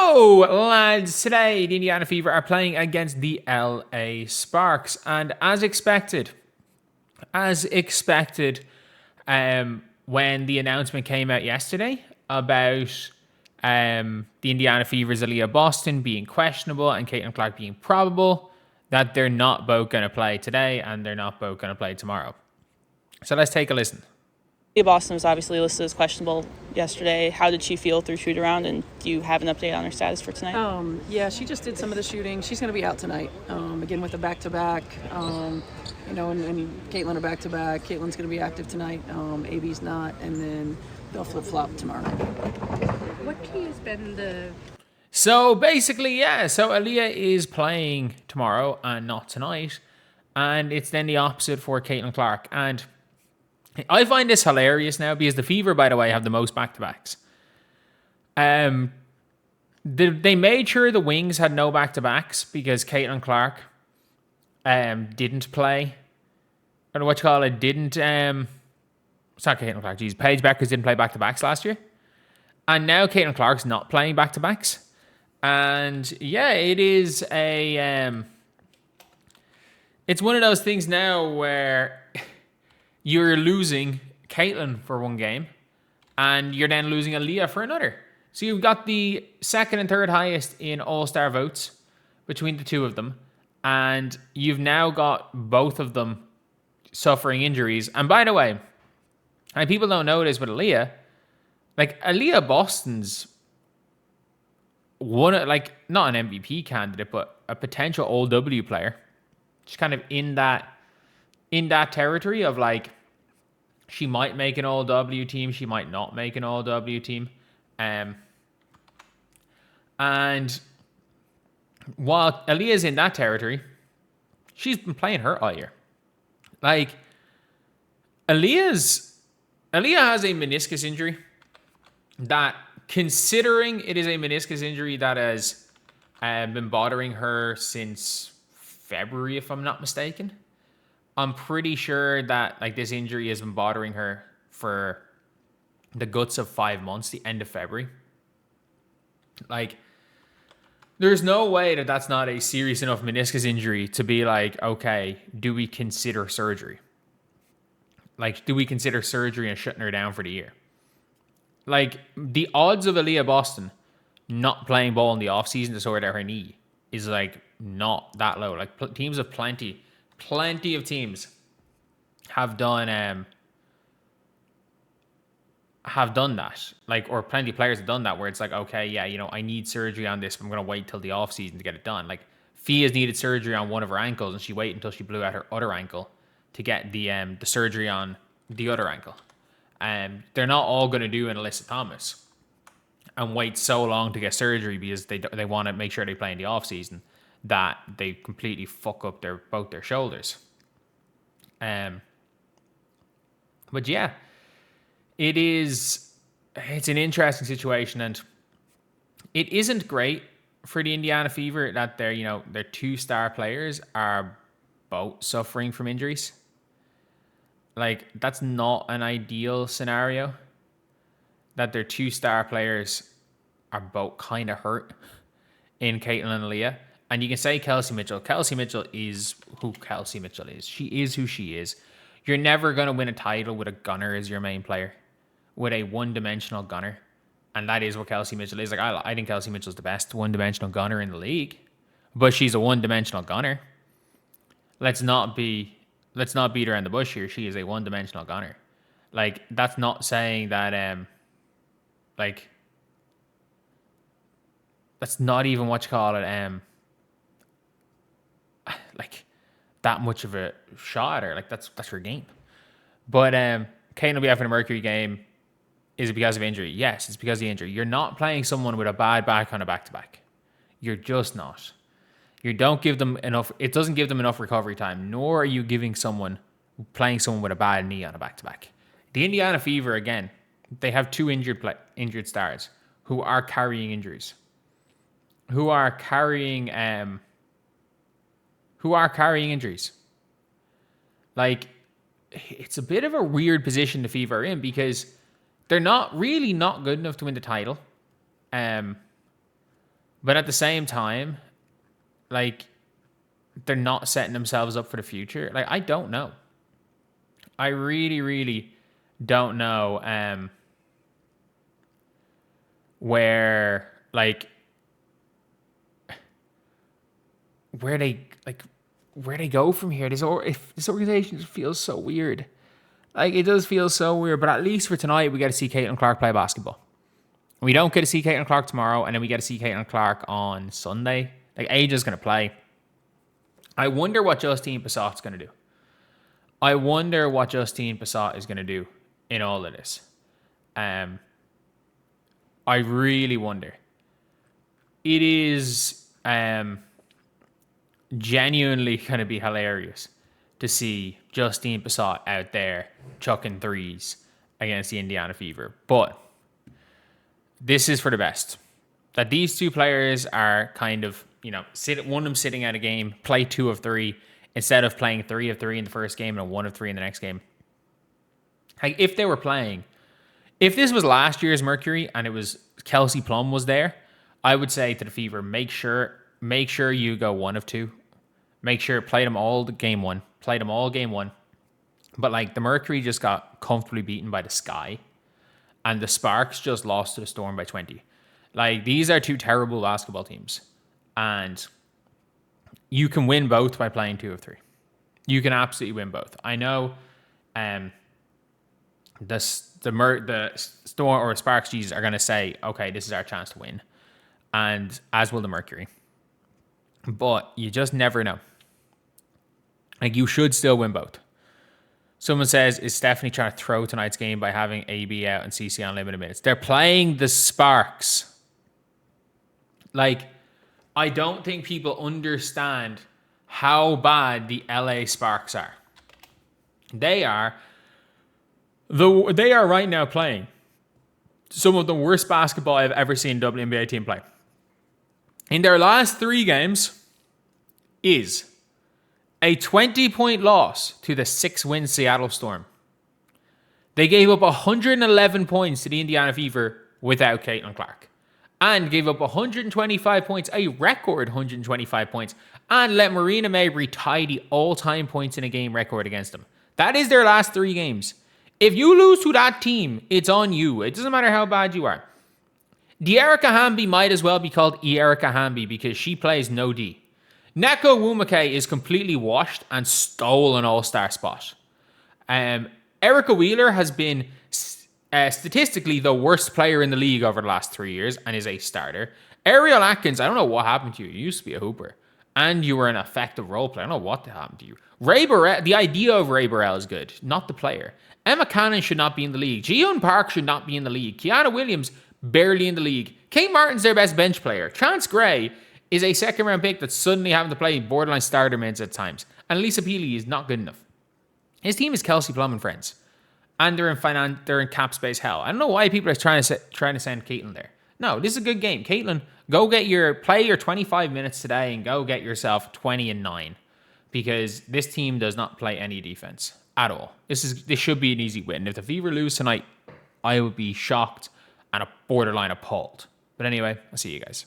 So, lads, today the Indiana Fever are playing against the LA Sparks, and as expected, when the announcement came out yesterday about the Indiana Fever's Aliyah Boston being questionable and Caitlin Clark being probable, that they're not both going to play today and they're not both going to play tomorrow. So let's take a listen. Boston was obviously listed as questionable yesterday. How did she feel through shoot around, and do you have an update on her status for tonight? Yeah, she just did some of the shooting. She's going to be out tonight. Again with the back-to-back. And Caitlin are back-to-back. Caitlin's going to be active tonight. AB's not, and then they'll flip-flop tomorrow night. What key has been the... So basically, yeah. So Aliyah is playing tomorrow and not tonight, and it's then the opposite for Caitlin Clark. And I find this hilarious now because the Fever, by the way, have the most back-to-backs. They made sure the Wings had no back-to-backs because Caitlin Clark didn't play. I don't know what you call it. It's not Caitlin Clark. Geez, Paige Bueckers didn't play back-to-backs last year. And now Caitlin Clark's not playing back-to-backs. And yeah, it is it's one of those things now where you're losing Caitlin for one game, and you're then losing Aliyah for another. So you've got the second and third highest in All-Star votes between the two of them, and you've now got both of them suffering injuries. And by the way, and people don't know this with Aliyah, like Aliyah Boston's one, like not an MVP candidate, but a potential OW player. She's kind of in that territory of like, she might make an All-W team, she might not make an All-W team. And while Aliyah's in that territory, she's been playing hurt all year. Like, Aliyah has a meniscus injury that, considering it is a meniscus injury that has been bothering her since February, if I'm not mistaken. I'm pretty sure that like this injury has been bothering her for the guts of 5 months, the end of February. Like, there's no way that that's not a serious enough meniscus injury to be like, okay, do we consider surgery? Like, do we consider surgery and shutting her down for the year? Like, the odds of Aliyah Boston not playing ball in the offseason to sort out her knee is like not that low. Like, teams of plenty of teams have done that. Like, or plenty of players have done that where it's like, okay, yeah, I need surgery on this. I'm going to wait till the offseason to get it done. Like, Fia's needed surgery on one of her ankles, and she waited until she blew out her other ankle to get the surgery on the other ankle. They're not all going to do an Alyssa Thomas and wait so long to get surgery because they want to make sure they play in the offseason that they completely fuck up both their shoulders. But yeah, it's an interesting situation, and it isn't great for the Indiana Fever that their two star players are both suffering from injuries. Like, that's not an ideal scenario, that their two star players are both kind of hurt in Caitlin and Aliyah. And you can say Kelsey Mitchell. Kelsey Mitchell is who Kelsey Mitchell is. She is who she is. You're never going to win a title with a gunner as your main player, with a one-dimensional gunner. And that is what Kelsey Mitchell is. Like, I think Kelsey Mitchell's the best one-dimensional gunner in the league, but she's a one-dimensional gunner. Let's not beat around the bush here. She is a one-dimensional gunner. Like, that's not saying that, that's not even what you call it, like, that much of a shot, or like, that's her game. But Kane will be out for the Mercury game. Is it because of injury? Yes, it's because of the injury. You're not playing someone with a bad back on a back-to-back. You're just not. You don't give them enough. It doesn't give them enough recovery time, nor are you playing someone with a bad knee on a back-to-back. The Indiana Fever, again, they have two injured stars who are carrying injuries, who are carrying injuries. Like, it's a bit of a weird position the Fever are in because they're not good enough to win the title. But at the same time, like, they're not setting themselves up for the future. Like, I don't know. I really, really don't know where, like, where they go from here. This organization just feels so weird. Like, it does feel so weird. But at least for tonight, we get to see Caitlin Clark play basketball. We don't get to see Caitlin Clark tomorrow, and then we get to see Caitlin Clark on Sunday. Like, Aja's going to play. I wonder what Justine Passat's going to do. I wonder what Justine Passat is going to do in all of this. I really wonder. It is genuinely going to be hilarious to see Justine Passat out there chucking threes against the Indiana Fever. But this is for the best. That these two players are kind of, one of them sitting out a game, play 2 of 3, instead of playing 3 of 3 in the first game and 1 of 3 in the next game. Like, if they were playing, if this was last year's Mercury and it was Kelsey Plum was there, I would say to the Fever, make sure you go 1 of 2. Make sure, play them all game 1. Play them all game 1. But, like, the Mercury just got comfortably beaten by the Sky. And the Sparks just lost to the Storm by 20. Like, these are 2 terrible basketball teams. And you can win both by playing 2 of 3. You can absolutely win both. I know the Storm or Sparks Jesus are going to say, okay, this is our chance to win. And as will the Mercury. But you just never know. Like, you should still win both. Someone says, is Stephanie trying to throw tonight's game by having AB out and CC on limited minutes? They're playing the Sparks. Like, I don't think people understand how bad the LA Sparks are. They are right now playing some of the worst basketball I've ever seen a WNBA team play. In their last 3 games is a 20-point loss to the 6-win Seattle Storm. They gave up 111 points to the Indiana Fever without Caitlin Clark. And gave up 125 points, a record 125 points, and let Marina Mabrey tie the all-time points in a game record against them. That is their last 3 games. If you lose to that team, it's on you. It doesn't matter how bad you are. De'Erica Hamby might as well be called Erica Hamby because she plays no D. Neko Wumake is completely washed and stole an all-star spot. Erica Wheeler has been statistically the worst player in the league over the last 3 years and is a starter. Ariel Atkins, I don't know what happened to you. You used to be a hooper. And you were an effective role player. I don't know what happened to you. Ray Burrell, the idea of Ray Burrell is good, not the player. Emma Cannon should not be in the league. Ji-Yoon Park should not be in the league. Kiana Williams, barely in the league. Kate Martin's their best bench player. Chance Gray is a second-round pick that's suddenly having to play borderline starter minutes at times. And Lisa Peely is not good enough. His team is Kelsey Plum and friends. And they're in cap space hell. I don't know why people are trying to send Caitlin there. No, this is a good game. Caitlin, play your 25 minutes today and go get yourself 20 and 9. Because this team does not play any defense at all. This should be an easy win. If the Fever lose tonight, I would be shocked and a borderline appalled. But anyway, I'll see you guys.